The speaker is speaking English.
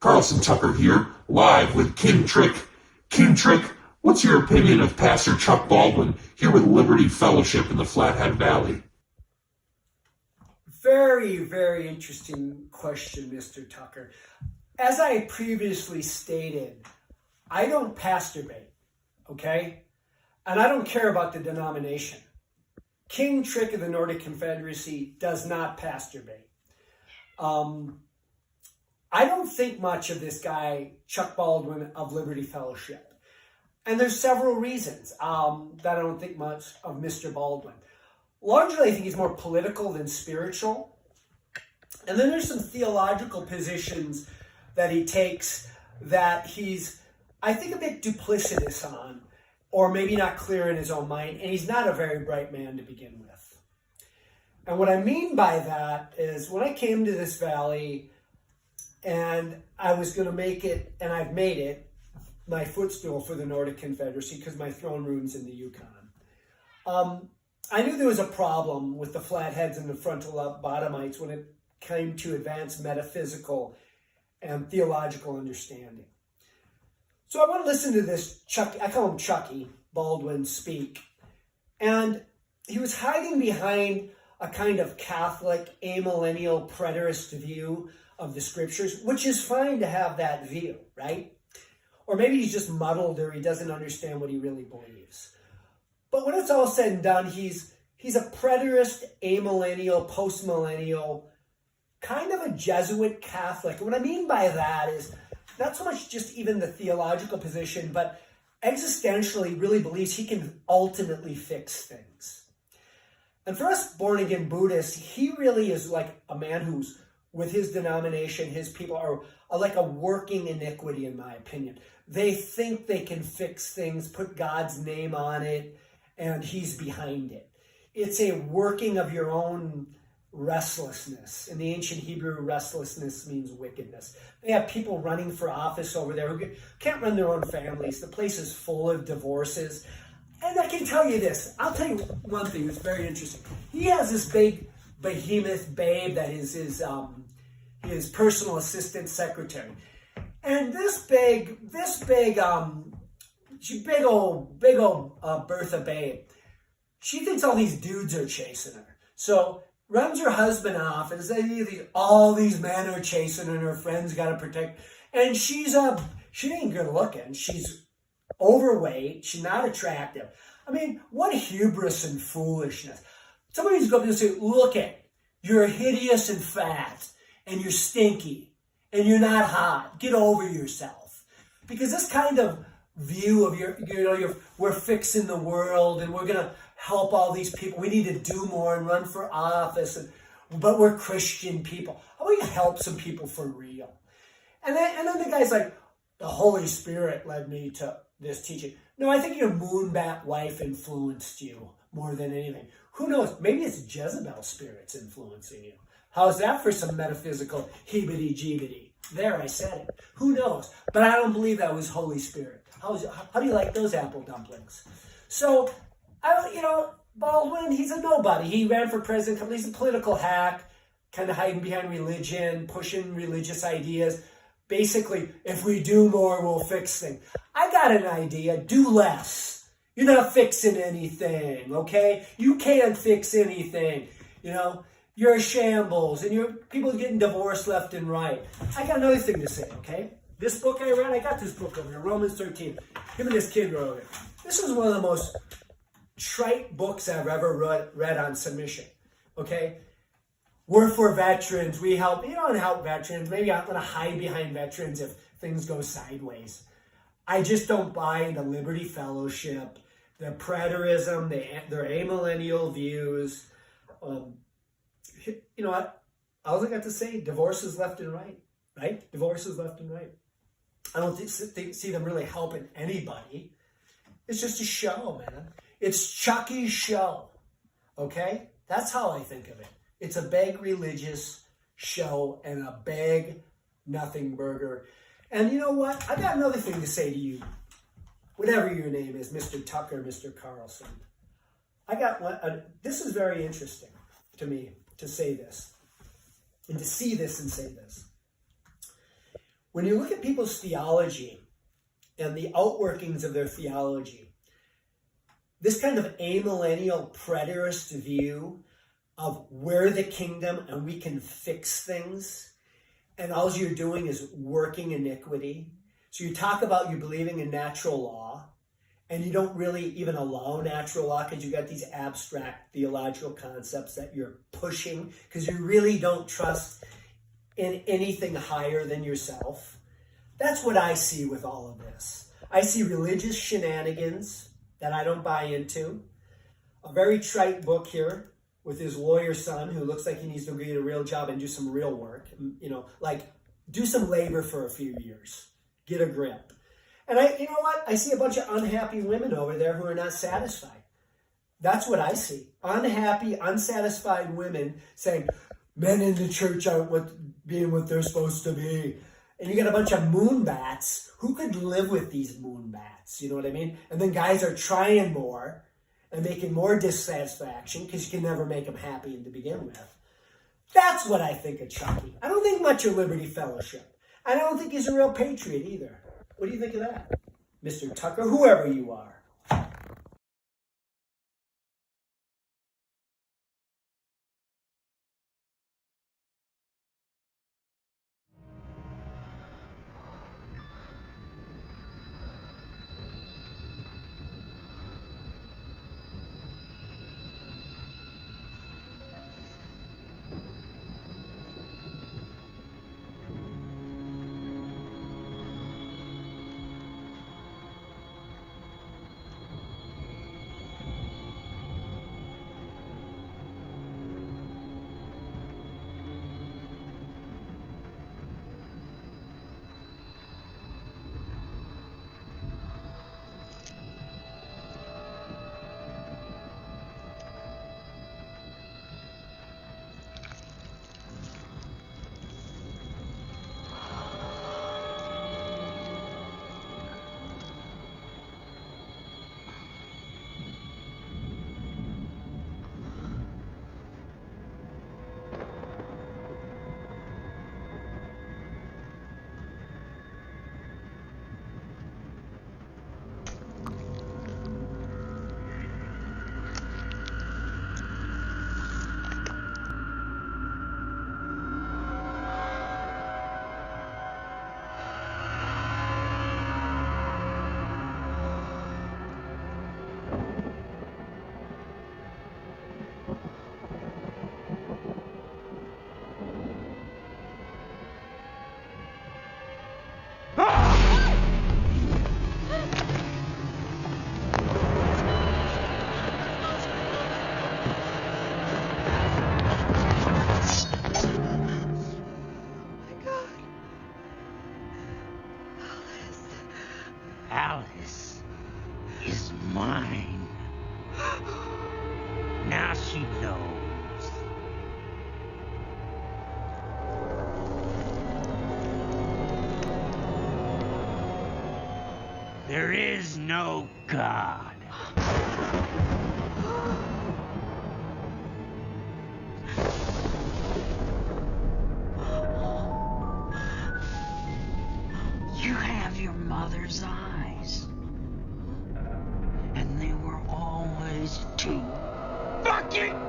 Carlson Tucker here, live with King Trikk. King Trikk, what's your opinion of Pastor Chuck Baldwin here with Liberty Fellowship in the Flathead Valley? Very, very interesting question, Mr. Tucker. As I previously stated, I don't pasturbate, okay? And I don't care about the denomination. King Trikk of the Nordic Confederacy does not pasturbate. I don't think much of this guy, Chuck Baldwin of Liberty Fellowship. And there's several reasons that I don't think much of Mr. Baldwin. Largely, I think he's more political than spiritual. And then there's some theological positions that he takes that he's, I think, a bit duplicitous on, or maybe not clear in his own mind, and he's not a very bright man to begin with. And what I mean by that is when I came to this valley and I was going to make it, and I've made it, my footstool for the Nordic Confederacy because my throne room's in the Yukon. I knew there was a problem with the flatheads and the frontal bottomites when it came to advanced metaphysical and theological understanding. So I want to listen to this Chuck, I call him Chucky Baldwin, speak. And he was hiding behind a kind of Catholic, amillennial, preterist view of the scriptures, which is fine to have that view, right? Or maybe he's just muddled or he doesn't understand what he really believes. But when it's all said and done, he's a preterist, amillennial, postmillennial, kind of a Jesuit Catholic. And what I mean by that is not so much just even the theological position, but existentially really believes he can ultimately fix things. And for us born-again Buddhists, he really is like a man who's, with his denomination, his people are like a working iniquity, in my opinion. They think they can fix things, put God's name on it, and he's behind it. It's a working of your own restlessness. In the ancient Hebrew, restlessness means wickedness. They have people running for office over there who can't run their own families. The place is full of divorces. And I can tell you this. I'll tell you one thing that's very interesting. He has this big behemoth babe that is his personal assistant secretary. And this big old Bertha babe, she thinks all these dudes are chasing her. So runs her husband off and says all these men are chasing her and her friends got to protect. And she ain't good looking. She's overweight. She's not attractive. I mean, what hubris and foolishness. Somebody's going to say, look at, you're hideous and fat and you're stinky and you're not hot. Get over yourself. Because this kind of view of we're fixing the world and we're going to help all these people. We need to do more and run for office, but we're Christian people. How about you help some people for real? And then the guy's like, the Holy Spirit led me to this teaching. No, I think your moonbat wife influenced you more than anything. Who knows? Maybe it's Jezebel's spirits influencing you. How's that for some metaphysical heebity-jeebity? There, I said it. Who knows? But I don't believe that was Holy Spirit. How do you like those apple dumplings? So, Baldwin, he's a nobody. He ran for president. He's a political hack, kind of hiding behind religion, pushing religious ideas. Basically, if we do more, we'll fix things. I got an idea. Do less. You're not fixing anything, okay? You can't fix anything. You're a shambles, and people are getting divorced left and right. I got another thing to say, okay? This book I read, I got this book over here, Romans 13. Him and this kid wrote it. This is one of the most trite books I've ever read on submission, okay? We're for veterans. We help. You don't help veterans. Maybe I'm going to hide behind veterans if things go sideways. I just don't buy the Liberty Fellowship, the preterism, their amillennial views. You know what? All I got to say, divorces left and right, right? Divorces left and right. I don't see them really helping anybody. It's just a show, man. It's Chucky's show, okay? That's how I think of it. It's a big religious show and a big nothing burger. And you know what? I got another thing to say to you. Whatever your name is, Mr. Tucker, Mr. Carlson. I got one. This is very interesting to me to say this and to see this and say this. when you look at people's theology and the outworkings of their theology, this kind of amillennial preterist view of we're the kingdom and we can fix things, and all you're doing is working iniquity. So you talk about you believing in natural law, and you don't really even allow natural law because you got these abstract theological concepts that you're pushing because you really don't trust in anything higher than yourself. That's what I see with all of this. I see religious shenanigans that I don't buy into. A very trite book here with his lawyer son who looks like he needs to get a real job and do some real work. You know, like do some labor for a few years. Get a grip. And you know what? I see a bunch of unhappy women over there who are not satisfied. That's what I see. Unhappy, unsatisfied women saying, men in the church aren't being what they're supposed to be. And you got a bunch of moonbats. Who could live with these moonbats? You know what I mean? And then guys are trying more and making more dissatisfaction because you can never make them happy to begin with. That's what I think of Chucky. I don't think much of Liberty Fellowship. I don't think he's a real patriot either. What do you think of that, Mr. Tucker, whoever you are? Alice is mine. Now she knows. There is no God. You have your mother's eyes. And they were always too fucking